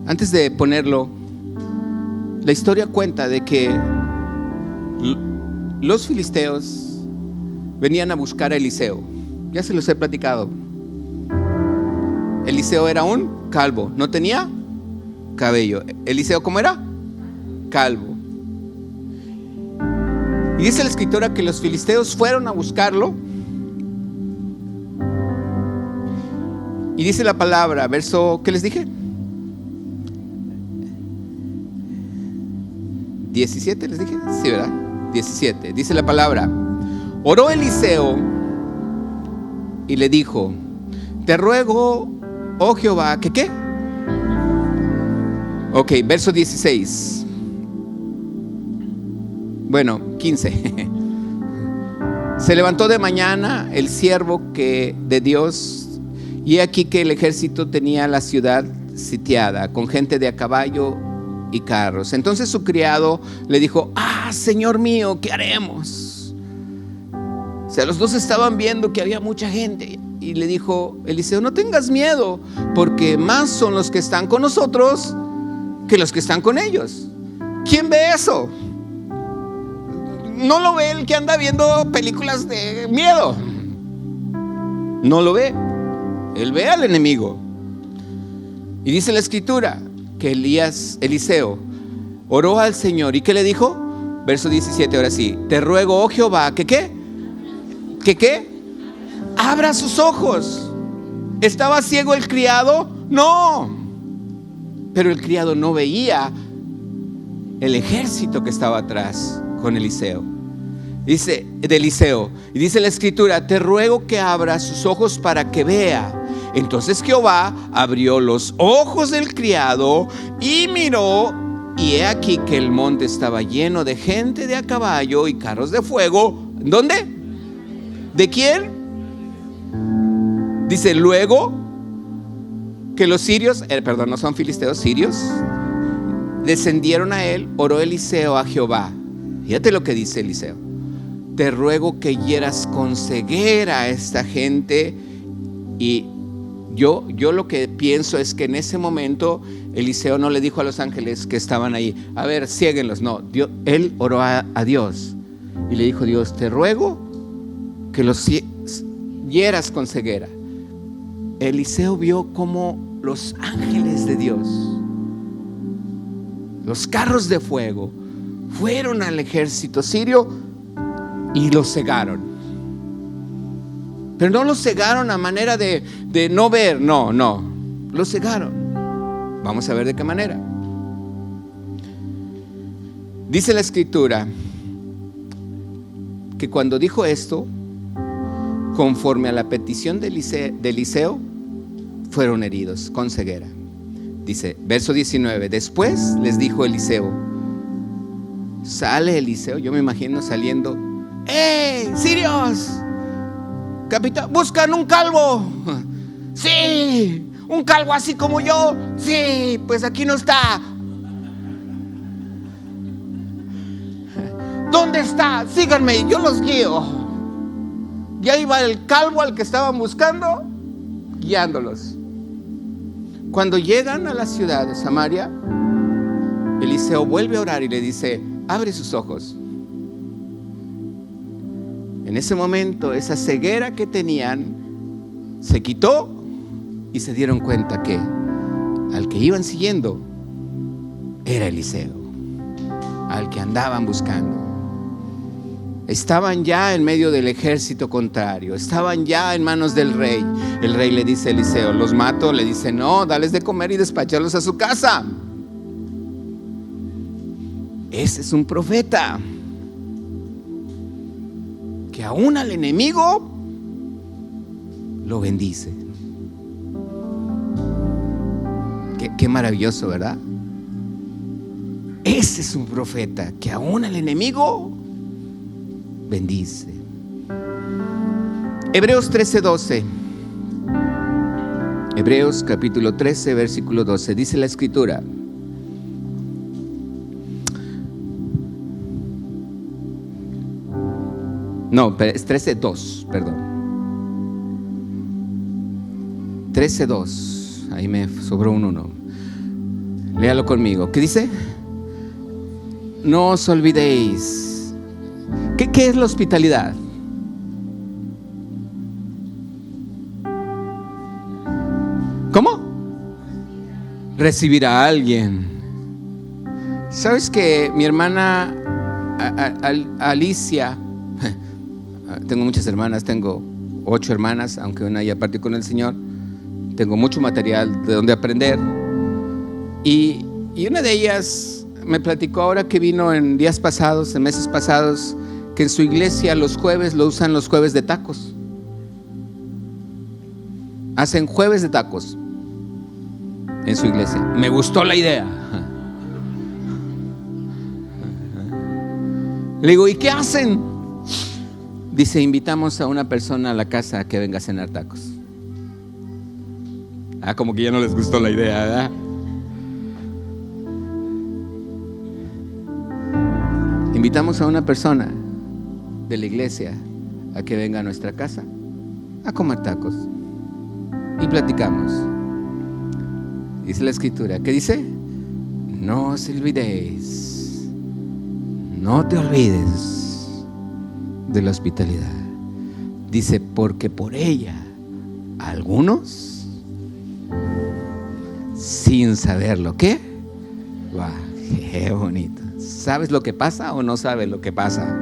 Antes de ponerlo, la historia cuenta de que los filisteos venían a buscar a Eliseo. Ya se los he platicado. Eliseo era un calvo, no tenía cabello. Eliseo, ¿cómo era? Calvo. Y dice la escritora que los filisteos fueron a buscarlo. Y dice la palabra, verso, ¿qué les dije? 17 les dije, sí, ¿verdad? 17, dice la palabra. Oró Eliseo y le dijo, te ruego, oh Jehová, ¿que qué? Ok, verso 16. Bueno, 15. Se levantó de mañana el siervo de Dios, y aquí que el ejército tenía la ciudad sitiada, con gente de a caballo y carros. Entonces su criado le dijo, Señor mío, ¿qué haremos? O sea, los dos estaban viendo que había mucha gente. Y le dijo Eliseo, no tengas miedo, porque más son los que están con nosotros que los que están con ellos. ¿Quién ve eso? No lo ve el que anda viendo películas de miedo. No lo ve. Él ve al enemigo. Y dice la escritura que Eliseo oró al Señor. ¿Y qué le dijo? Verso 17, ahora sí. Te ruego, oh Jehová, ¿que qué? ¿Que qué? Abra sus ojos. ¿Estaba ciego el criado? No. Pero el criado no veía el ejército que estaba atrás con Eliseo. Dice de Eliseo, y dice la escritura, te ruego que abra sus ojos para que vea. Entonces Jehová abrió los ojos del criado y miró, y he aquí que el monte estaba lleno de gente de a caballo y carros de fuego. ¿Dónde? ¿De quién? Dice luego que los sirios, no son filisteos, sirios, descendieron a él. Oró Eliseo a Jehová. Fíjate lo que dice Eliseo. Te ruego que hieras con ceguera a esta gente. Y yo lo que pienso es que en ese momento Eliseo no le dijo a los ángeles que estaban ahí, a ver, ciéguenlos. No, él oró a Dios y le dijo, Dios, te ruego que los hieras con ceguera. Eliseo vio como los ángeles de Dios, los carros de fuego, fueron al ejército sirio y los cegaron. Pero no los cegaron a manera de no ver, no, los cegaron. Vamos a ver de qué manera. Dice la escritura que cuando dijo esto, conforme a la petición de Eliseo, fueron heridos con ceguera. Dice, verso 19, después les dijo Eliseo, sale Eliseo, yo me imagino saliendo, ¡hey, sirios! Capitán, buscan un calvo. Sí, un calvo así como yo. Sí, pues aquí no está. ¿Dónde está? Síganme, yo los guío. Ya iba el calvo al que estaban buscando, guiándolos. Cuando llegan a la ciudad de Samaria, Eliseo vuelve a orar y le dice, abre sus ojos. En ese momento, esa ceguera que tenían se quitó y se dieron cuenta que al que iban siguiendo era Eliseo, al que andaban buscando. Estaban ya en medio del ejército contrario, estaban ya en manos del rey. El rey le dice a Eliseo, ¿los mato? Le dice, no, dales de comer y despáchalos a su casa. Ese es un profeta que aún al enemigo lo bendice. Qué maravilloso, ¿verdad? Ese es un profeta que aún al enemigo bendice. Hebreos 13:12. Hebreos capítulo 13, versículo 12. Dice la escritura: no, es 13:2, perdón. 13:2. Ahí me sobró un 1. Léalo conmigo. ¿Qué dice? No os olvidéis. ¿Qué es la hospitalidad? ¿Cómo? Recibir a alguien. ¿Sabes que mi hermana Alicia, tengo muchas hermanas, tengo 8 hermanas, aunque una ya partió con el Señor, tengo mucho material de donde aprender, y una de ellas me platicó ahora que vino en días pasados, en meses pasados, que en su iglesia los jueves lo usan los jueves de tacos. Hacen jueves de tacos en su iglesia. Me gustó la idea. Le digo, ¿y qué hacen? Dice, invitamos a una persona a la casa a que venga a cenar tacos. Como que ya no les gustó la idea, ¿verdad? Invitamos a una persona de la iglesia a que venga a nuestra casa a comer tacos y platicamos. Dice la escritura, ¿qué dice? No os olvidéis, no te olvides de la hospitalidad. Dice, porque por ella algunos, sin saberlo, ¿qué? ¡Guau! ¡Qué bonito! ¿Sabes lo que pasa o no sabes lo que pasa?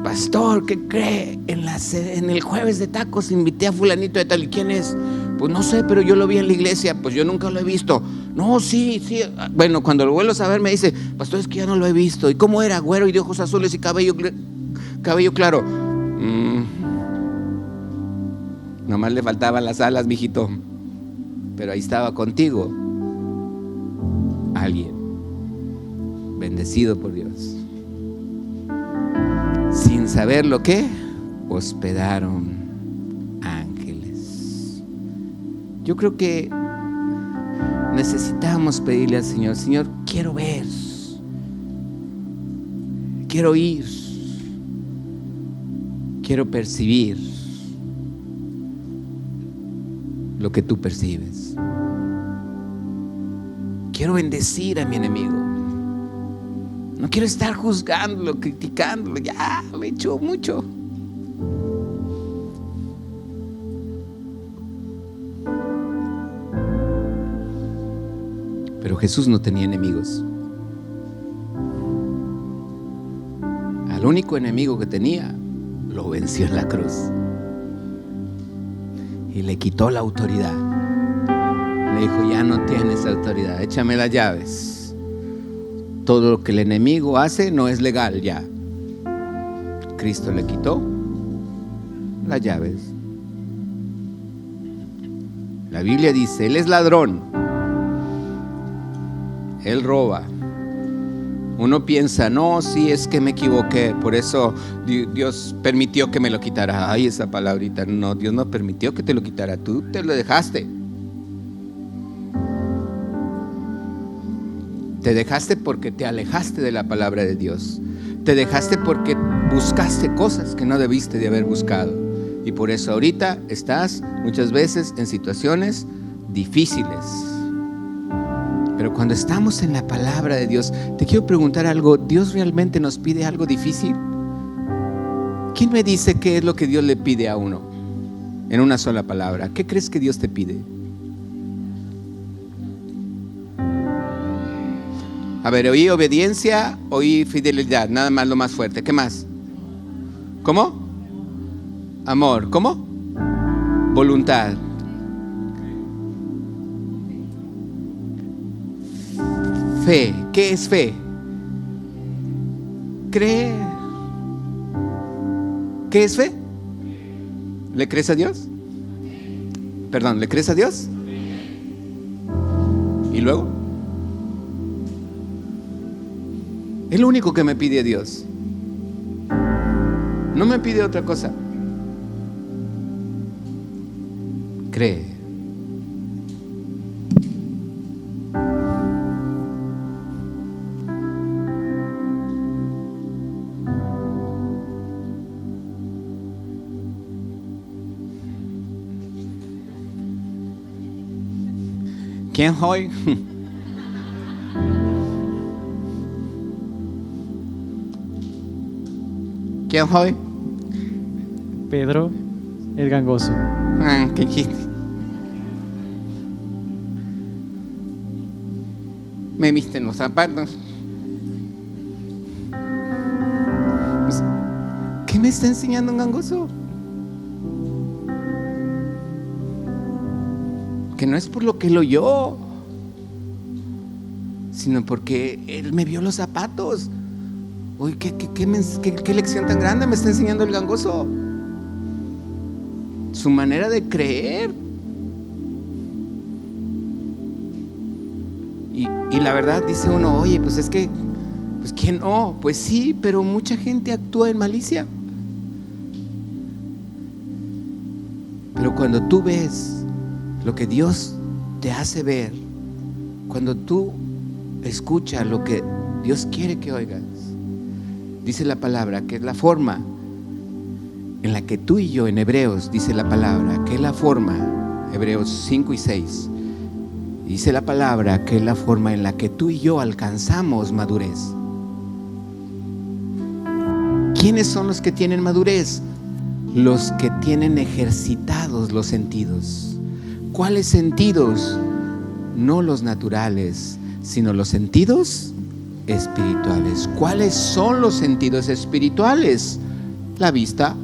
Pastor, ¿qué cree? En el jueves de tacos invité a fulanito de tal. ¿Y quién es? Pues no sé, pero yo lo vi en la iglesia. Pues yo nunca lo he visto. No, sí. Bueno, cuando lo vuelvo a saber me dice, pastor, es que ya no lo he visto. ¿Y cómo era? Güero y de ojos azules y cabello claro. Nomás le faltaban las alas, mijito. Pero ahí estaba contigo alguien bendecido por Dios. Sin saber lo que hospedaron ángeles. Yo creo que necesitamos pedirle al Señor, Señor, quiero ver, quiero oír, quiero percibir lo que tú percibes. Quiero bendecir a mi enemigo. No quiero estar juzgándolo, criticándolo. Ya lo he hecho mucho. Pero Jesús no tenía enemigos. Al único enemigo que tenía, lo venció en la cruz. Y le quitó la autoridad. Le dijo, ya no tienes autoridad, échame las llaves. Todo lo que el enemigo hace no es legal ya. Cristo le quitó las llaves. La Biblia dice, Él es ladrón. Él roba. Uno piensa, no, sí, es que me equivoqué, por eso Dios permitió que me lo quitara. Ay, esa palabrita, no, Dios no permitió que te lo quitara, tú te lo dejaste. Te dejaste porque te alejaste de la palabra de Dios. Te dejaste porque buscaste cosas que no debiste de haber buscado. Y por eso ahorita estás muchas veces en situaciones difíciles. Pero cuando estamos en la palabra de Dios, te quiero preguntar algo. ¿Dios realmente nos pide algo difícil? ¿Quién me dice qué es lo que Dios le pide a uno? En una sola palabra. ¿Qué crees que Dios te pide? A ver, oí obediencia, oí fidelidad, nada más, lo más fuerte. ¿Qué más? ¿Cómo? Amor. ¿Cómo? Voluntad. Fe. ¿Qué es fe? Creer. ¿Qué es fe? ¿Le crees a Dios? Perdón, ¿le crees a Dios? ¿Y luego? Es lo único que me pide Dios. No me pide otra cosa. Cree. ¿Quién hoy? ¿Quién hoy? Pedro el Gangoso. ¿Qué chiste? Me viste en los zapatos. ¿Qué me está enseñando un gangoso? Que no es por lo que él oyó, sino porque él me vio los zapatos. Uy, ¿qué lección tan grande me está enseñando el gangoso? Su manera de creer. Y la verdad dice uno, oye, pues es que, pues ¿quién no? Pues sí, pero mucha gente actúa en malicia. Pero cuando tú ves lo que Dios te hace ver, cuando tú escuchas lo que Dios quiere que oigas, dice la palabra que es la forma en la que tú y yo, en Hebreos, dice la palabra que es la forma, Hebreos 5 y 6, dice la palabra que es la forma en la que tú y yo alcanzamos madurez. ¿Quiénes son los que tienen madurez? Los que tienen ejercitados los sentidos. ¿Cuáles sentidos? No los naturales, sino los sentidos espirituales. ¿Cuáles son los sentidos espirituales? La vista,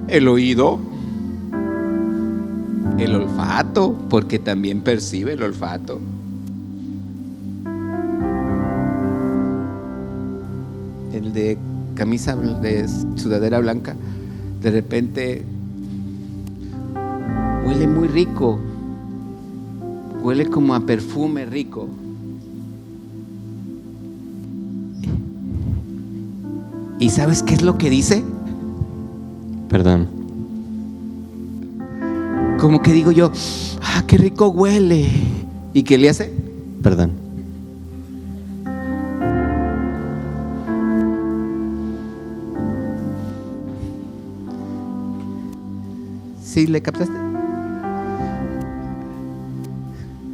el oído, el olfato, porque también percibe el olfato. El de camisa de sudadera blanca, de repente huele muy rico, huele como a perfume rico. ¿Y sabes qué es lo que dice? Perdón. Como que digo yo, qué rico huele. ¿Y qué le hace? Perdón. ¿Sí le captaste?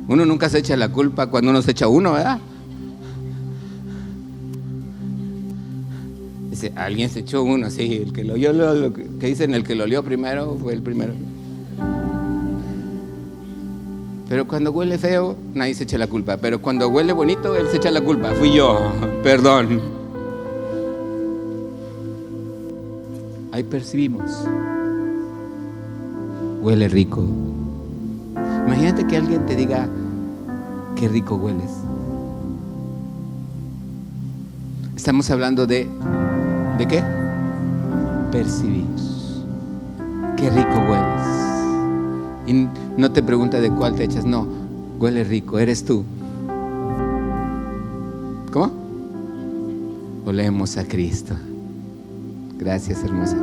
Uno nunca se echa la culpa cuando uno se echa uno, ¿verdad? Dice, alguien se echó uno, sí, el que lo oyó, lo que dicen, el que lo olió primero fue el primero. Pero cuando huele feo, nadie se echa la culpa. Pero cuando huele bonito, él se echa la culpa. Fui yo, perdón. Ahí percibimos. Huele rico. Imagínate que alguien te diga, qué rico hueles. Estamos hablando ¿de qué? Percibir. Qué rico hueles. Y no te pregunta de cuál te echas, no, huele rico, eres tú. ¿Cómo? Olemos a Cristo. Gracias, hermosa.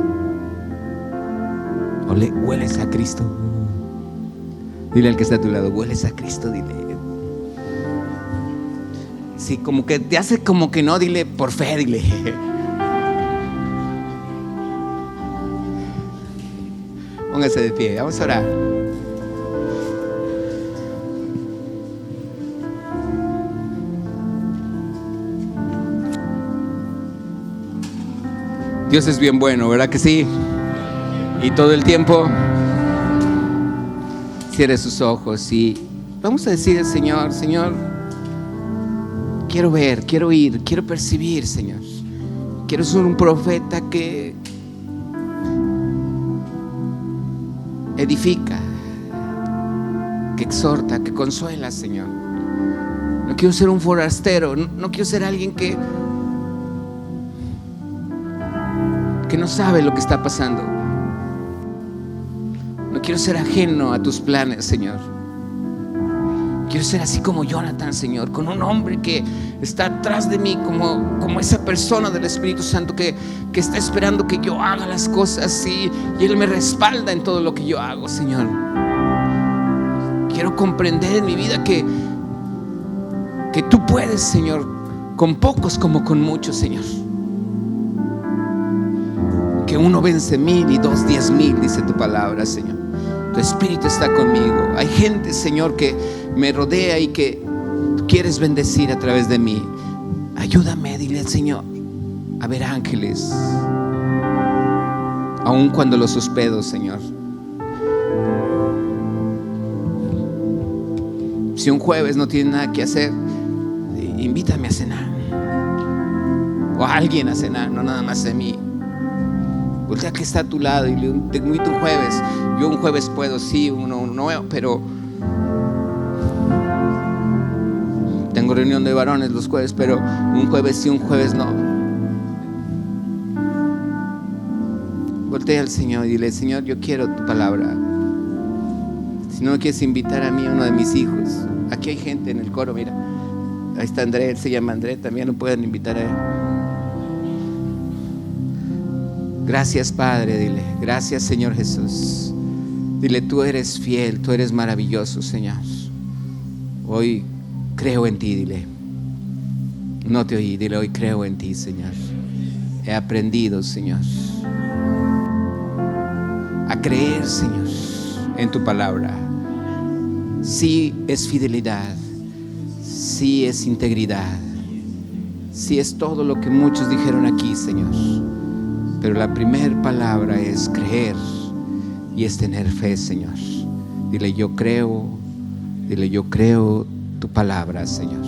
Hueles a Cristo. Dile al que está a tu lado, hueles a Cristo, dile. Sí, como que te hace como que no, dile por fe, dile. Póngase de pie, vamos a orar. Dios es bien bueno, ¿verdad que sí? Y todo el tiempo cierre sus ojos y vamos a decir al Señor, Señor, quiero ver, quiero oír, quiero percibir, Señor. Quiero ser un profeta que edifica, que exhorta, que consuela, Señor. No quiero ser un forastero, no quiero ser alguien que no sabe lo que está pasando. No quiero ser ajeno a tus planes, Señor. Quiero ser así como Jonathan, Señor, con un hombre que está atrás de mí, como esa persona del Espíritu Santo que está esperando que yo haga las cosas y Él me respalda en todo lo que yo hago, Señor. Quiero comprender en mi vida que tú puedes, Señor, con pocos como con muchos, Señor. Que uno vence 1000 y dos 10,000, dice tu palabra, Señor. Tu Espíritu está conmigo. Hay gente, Señor, que me rodea y que tú quieres bendecir a través de mí. Ayúdame, dile al Señor, a ver ángeles, aun cuando los hospedo, Señor. Si un jueves no tiene nada que hacer, invítame a cenar, o a alguien a cenar, no nada más a mí. Voltea que está a tu lado y te invito un jueves. Yo un jueves puedo, sí, uno no, pero tengo reunión de varones los jueves, pero un jueves sí, un jueves no. Voltea al Señor y dile: Señor, yo quiero tu palabra. Si no me quieres invitar a mí, a uno de mis hijos. Aquí hay gente en el coro, mira. Ahí está André, él se llama André, también lo pueden invitar a él. Gracias, Padre, dile. Gracias, Señor Jesús. Dile: tú eres fiel, tú eres maravilloso, Señor. Hoy creo en ti, dile. No te oí, dile: hoy creo en ti, Señor. He aprendido, Señor, a creer, Señor, en tu palabra. Sí es fidelidad, sí es integridad, sí es todo lo que muchos dijeron aquí, Señor. Pero la primera palabra es creer y es tener fe, Señor. Dile: yo creo, dile: yo creo tu palabra, Señor.